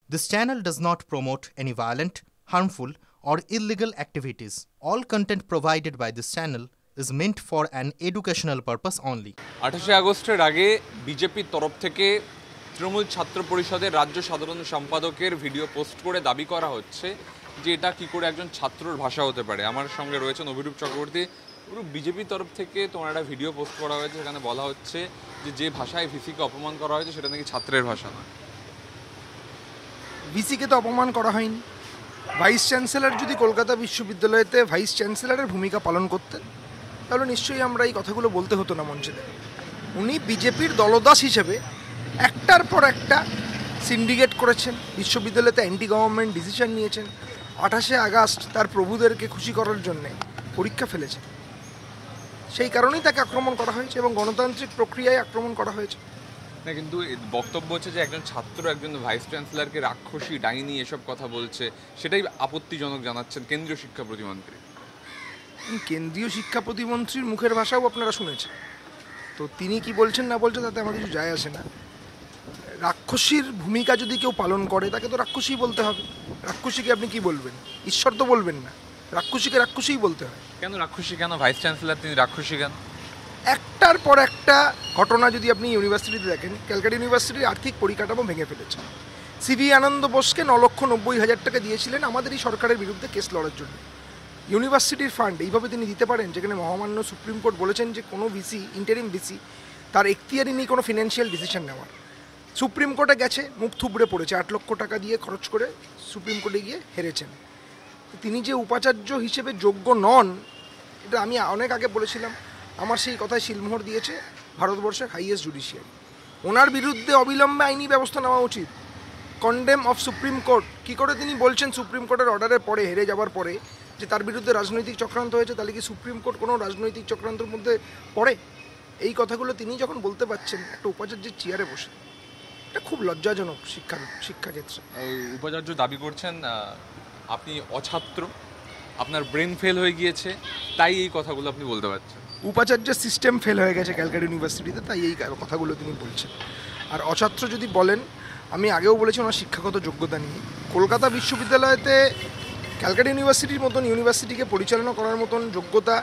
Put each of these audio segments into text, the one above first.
This channel does not promote any violent, harmful, or illegal activities. All content provided by this channel is meant for an educational purpose only. 28 আগস্টের আগে বিজেপির তরফ থেকে তৃণমূল ছাত্র পরিষদের রাজ্য সাধারণ সম্পাদকের ভিডিও পোস্ট করে দাবি করা হচ্ছে যে এটা কি করে একজন ছাত্রর ভাষা হতে পারে। আমার সঙ্গে রয়েছেন অভিরূপ চক্রবর্তী। বিজেপির তরফ থেকে তোমার একটা ভিডিও পোস্ট করা হয়েছে, সেখানে বলা হচ্ছে যে ভাষায় ভিসিকে অপমান করা হয়েছে সেটা নাকি ছাত্রের ভাষা নয়। ভিসিকে তো অপমান করা হয়নি। ভাইস চ্যান্সেলর যদি কলকাতা বিশ্ববিদ্যালয়তে ভাইস চ্যান্সেলরের ভূমিকা পালন করতেন তাহলে নিশ্চয়ই আমরা এই কথাগুলো বলতে হতো না মঞ্চে। উনি বিজেপির দলদাস হিসেবে একটার পর একটা সিন্ডিকেট করেছেন, বিশ্ববিদ্যালয়তে অ্যান্টি গভর্নমেন্ট ডিসিশন নিয়েছেন, 28শে আগস্ট তার প্রভুদেরকে খুশি করার জন্যে পরীক্ষা ফেলেছেন। সেই কারণেই তাকে আক্রমণ করা হয়েছে এবং গণতান্ত্রিক প্রক্রিয়ায় আক্রমণ করা হয়েছে। না, কিন্তু বক্তব্য হচ্ছে যে একজন ছাত্র একজন ভাইস চ্যান্সেলরকে রাক্ষসী, ডাইনি এসব কথা বলছে, সেটাই আপত্তিজনক জানাচ্ছেন কেন্দ্রীয় শিক্ষা প্রতিমন্ত্রী। কেন্দ্রীয় শিক্ষা প্রতিমন্ত্রীর মুখের ভাষাও আপনারা শুনেছেন, তো তিনি কি বলছেন না বলছেন তাতে আমার কিছু যায় আসে না। রাক্ষসীর ভূমিকা যদি কেউ পালন করে তাকে তো রাক্ষসী বলতে হবে। রাক্ষসীকে আপনি কি বলবেন? ঈশ্বর তো বলবেন না, রাক্ষসীকে রাক্ষসীই বলতে হয়। কেন রাক্ষসী? কেন ভাইস চ্যান্সেলর তিনি রাক্ষসী কেন? একটার পর একটা ঘটনা যদি আপনি ইউনিভার্সিটিতে দেখেন, ক্যালকাটা ইউনিভার্সিটির আর্থিক পরিকাঠামো ভেঙে ফেলেছে। সিভি আনন্দ বোসকে 9,90,000 টাকা দিয়েছিলেন আমাদের এই সরকারের বিরুদ্ধে কেস লড়ার জন্য। ইউনিভার্সিটির ফান্ড এইভাবে তিনি দিতে পারেন, যেখানে মহামান্য সুপ্রিম কোর্ট বলেছেন যে কোনো ভিসি, ইন্টারিম ভিসি, তার এখতিয়ারই নেই কোনো ফিনান্সিয়াল ডিসিশন নেওয়ার। সুপ্রিম কোর্টে গেছে, মুখ থুবড়ে পড়েছে, 8 লক্ষ টাকা দিয়ে খরচ করে সুপ্রিম কোর্টে গিয়ে হেরেছেন। তিনি যে উপাচার্য হিসেবে যোগ্য নন, এটা আমি অনেক আগে বলেছিলাম। আমার সেই কথায় শিলমোহর দিয়েছে ভারতবর্ষের হাইয়েস্ট জুডিশিয়ারি। ওনার বিরুদ্ধে অবিলম্বে আইনি ব্যবস্থা নেওয়া উচিত। Condemn of supreme court. কী করে তিনি বলছেন সুপ্রিম কোর্টের অর্ডারের পরে, হেরে যাওয়ার পরে, যে তার বিরুদ্ধে রাজনৈতিক চক্রান্ত হয়েছে? তাহলে কি সুপ্রিম কোর্ট কোনো রাজনৈতিক চক্রান্তের মধ্যে পড়ে? এই কথাগুলো তিনি যখন বলতে পারছেন একটা উপাচার্যের চেয়ারে বসে, এটা খুব লজ্জাজনক শিক্ষাক্ষেত্রে। উপাচার্য দাবি করছেন আপনি অছাত্র, আপনার ব্রেন ফেল হয়ে গিয়েছে, তাই এই কথাগুলো আপনি বলতে পারছেন। উপাচার্যের সিস্টেম ফেল হয়ে গেছে ক্যালকাটা ইউনিভার্সিটিতে, তাই এই কথাগুলো তিনি বলছেন। আর অছাত্র যদি বলেন, আমি আগেও বলেছি ওনার শিক্ষাগত যোগ্যতা নিয়ে। কলকাতা বিশ্ববিদ্যালয়তে ক্যালকাটা ইউনিভার্সিটির মতন ইউনিভার্সিটিকে পরিচালনা করার মতন যোগ্যতা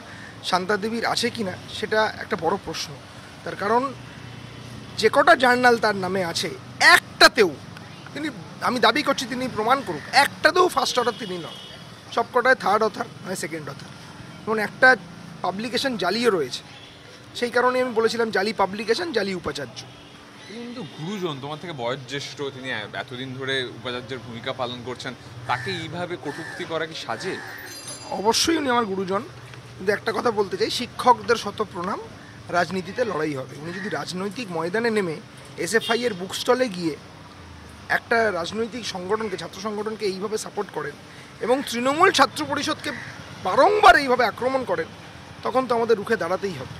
শান্তা দেবীর আছে কি না সেটা একটা বড় প্রশ্ন। তার কারণ যে কটা জার্নাল তার নামে আছে, একটাতেও তিনি, আমি দাবি করছি তিনি প্রমাণ করুক, একটাতেও ফার্স্ট অথার তিনি নন। সব কটায় থার্ড অথার, নয় সেকেন্ড অথার। এবং একটা পাবলিকেশন জালিও রয়েছে। সেই কারণে আমি বলেছিলাম জালি পাবলিকেশন, জালি উপাচার্য। তিনি কিন্তু গুরুজন, তোমার থেকে বয়োজ্যেষ্ঠ, তিনি এতদিন ধরে উপাচার্যের ভূমিকা পালন করছেন, তাকে এইভাবে কটূক্তি করা কি সাজে? অবশ্যই উনি আমার গুরুজন, কিন্তু একটা কথা বলতে চাই, শিক্ষকদের শত প্রণাম, রাজনীতিতে লড়াই হবে। উনি যদি রাজনৈতিক ময়দানে নেমে এসএফআই এর বুক স্টলে গিয়ে একটা রাজনৈতিক সংগঠনকে, ছাত্র সংগঠনকে এইভাবে সাপোর্ট করেন এবং তৃণমূল ছাত্র পরিষদকে বারংবার এইভাবে আক্রমণ করেন, তখন তো আমাদের রুখে দাঁড়াতেই হবে।